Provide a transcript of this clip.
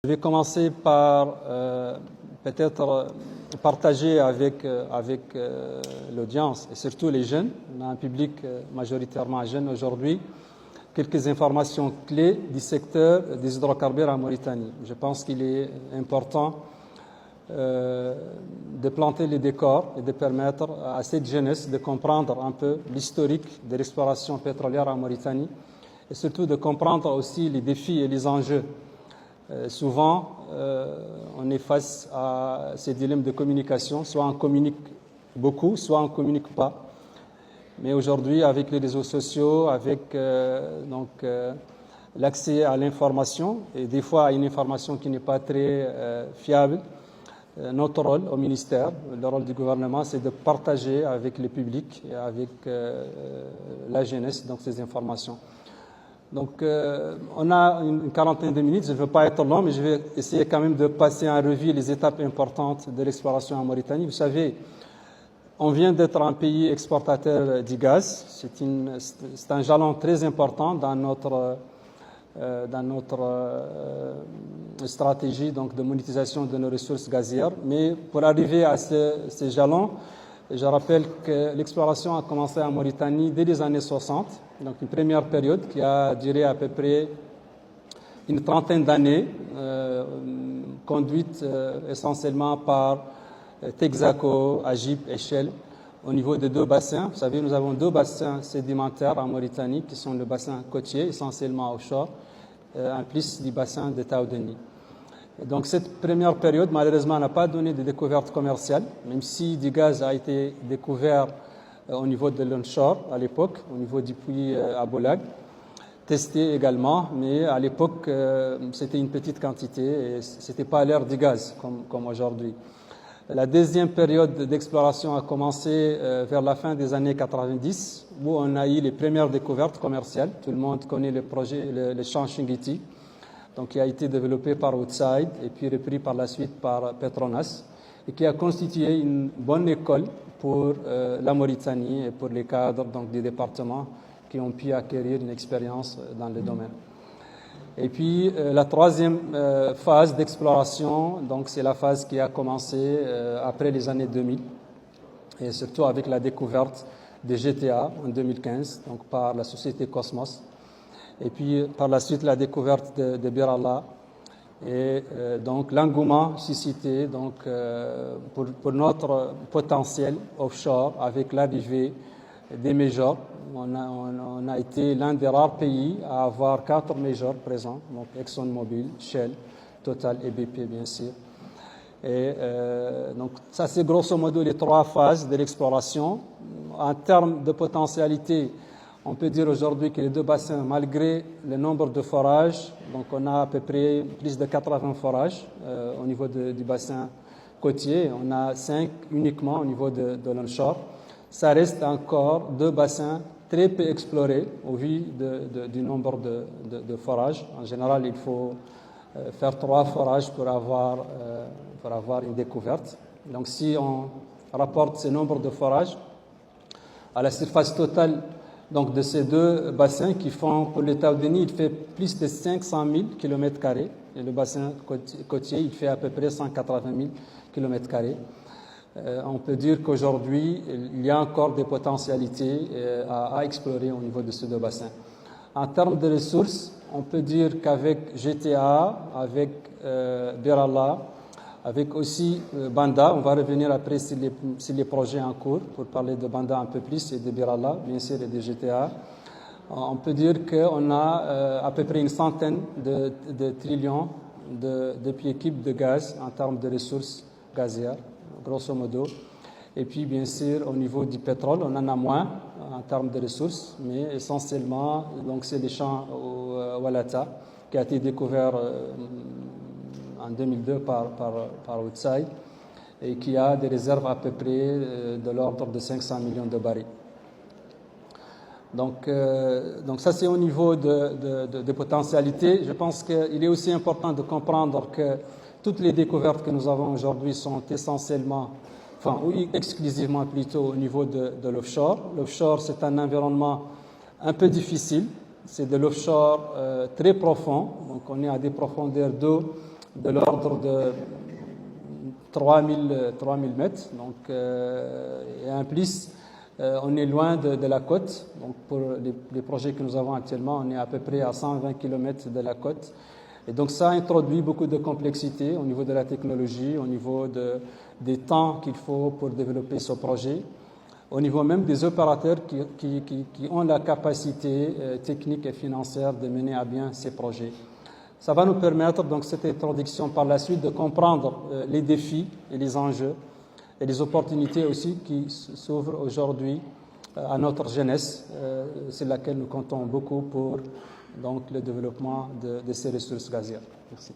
Je vais commencer par peut-être partager avec l'audience et surtout les jeunes, on a un public majoritairement jeune aujourd'hui, quelques informations clés du secteur des hydrocarbures en Mauritanie. Je pense qu'il est important de planter les décors et de permettre à cette jeunesse de comprendre un peu l'historique de l'exploration pétrolière en Mauritanie et surtout de comprendre aussi les défis et les enjeux. Souvent, on est face à ces dilemmes de communication, soit on communique beaucoup, soit on ne communique pas. Mais aujourd'hui, avec les réseaux sociaux, avec l'accès à l'information, et des fois à une information qui n'est pas très fiable, notre rôle au ministère, le rôle du gouvernement, c'est de partager avec le public et avec la jeunesse donc, ces informations. Donc, on a une quarantaine de minutes, je ne veux pas être long, mais je vais essayer quand même de passer en revue les étapes importantes de l'exploration en Mauritanie. Vous savez, on vient d'être un pays exportateur du gaz. C'est un jalon très important dans notre stratégie donc, de monétisation de nos ressources gazières. Mais pour arriver à ces jalons, je rappelle que l'exploration a commencé en Mauritanie dès les années 60, donc une première période qui a duré à peu près une trentaine d'années, conduite essentiellement par Texaco, Agip et Shell, au niveau de deux bassins. Vous savez, nous avons deux bassins sédimentaires en Mauritanie, qui sont le bassin côtier, essentiellement offshore, en plus du bassin de Taoudeni. Donc cette première période, malheureusement, n'a pas donné de découvertes commerciales, même si du gaz a été découvert au niveau de l'onshore à l'époque, au niveau du puits Aboulag, testé également, mais à l'époque, c'était une petite quantité et ce n'était pas l'ère du gaz comme aujourd'hui. La deuxième période d'exploration a commencé vers la fin des années 90, où on a eu les premières découvertes commerciales. Tout le monde connaît le projet, le champ Chinguitti, donc qui a été développé par Woodside et puis repris par la suite par Petronas et qui a constitué une bonne école pour la Mauritanie et pour les cadres donc, des départements qui ont pu acquérir une expérience dans le domaine. Et puis la troisième phase d'exploration, donc c'est la phase qui a commencé après les années 2000 et surtout avec la découverte des GTA en 2015 donc par la société Cosmos. Et puis, par la suite, la découverte de Bir Allah et donc l'engouement suscité donc, pour notre potentiel offshore avec l'arrivée des majors. On a été l'un des rares pays à avoir 4 majors présents, donc ExxonMobil, Shell, Total et BP, bien sûr. Et donc, ça, c'est grosso modo les 3 phases de l'exploration. En termes de potentialité, on peut dire aujourd'hui que les deux bassins, malgré le nombre de forages, donc on a à peu près plus de 80 forages au niveau du bassin côtier, on a 5 uniquement au niveau de l'onshore. Ça reste encore 2 bassins très peu explorés au vu du nombre de forages. En général, il faut faire 3 forages pour avoir une découverte. Donc si on rapporte ce nombre de forages à la surface totale donc de ces 2 bassins qui font, pour le Taoudeni, il fait plus de 500 000 km², et le bassin côtier, il fait à peu près 180 000 km². On peut dire qu'aujourd'hui, il y a encore des potentialités à explorer au niveau de ces 2 bassins. En termes de ressources, on peut dire qu'avec GTA, avec Bir Allah, avec aussi Banda, on va revenir après sur les projets en cours pour parler de Banda un peu plus et de Bir Allah, bien sûr, et de GTA. On peut dire qu'on a à peu près une centaine de trillions de pieds cubes de gaz en termes de ressources gazières, grosso modo. Et puis, bien sûr, au niveau du pétrole, on en a moins en termes de ressources, mais essentiellement, donc, c'est les champs au Walata qui a été découvert en 2002 par Woodside et qui a des réserves à peu près de l'ordre de 500 millions de barils. Donc ça, c'est au niveau de potentialité. Je pense qu'il est aussi important de comprendre que toutes les découvertes que nous avons aujourd'hui sont essentiellement, ou exclusivement plutôt au niveau de l'offshore. L'offshore, c'est un environnement un peu difficile. C'est de l'offshore très profond. Donc on est à des profondeurs d'eau de l'ordre de 3000 mètres. Donc, et en plus, on est loin de la côte. Donc, pour les projets que nous avons actuellement, on est à peu près à 120 km de la côte. Et donc, ça introduit beaucoup de complexité au niveau de la technologie, au niveau des temps qu'il faut pour développer ce projet, au niveau même des opérateurs qui ont la capacité technique et financière de mener à bien ces projets. Ça va nous permettre, donc, cette introduction par la suite, de comprendre les défis et les enjeux et les opportunités aussi qui s'ouvrent aujourd'hui à notre jeunesse, sur laquelle nous comptons beaucoup pour donc, le développement de ces ressources gazières. Merci.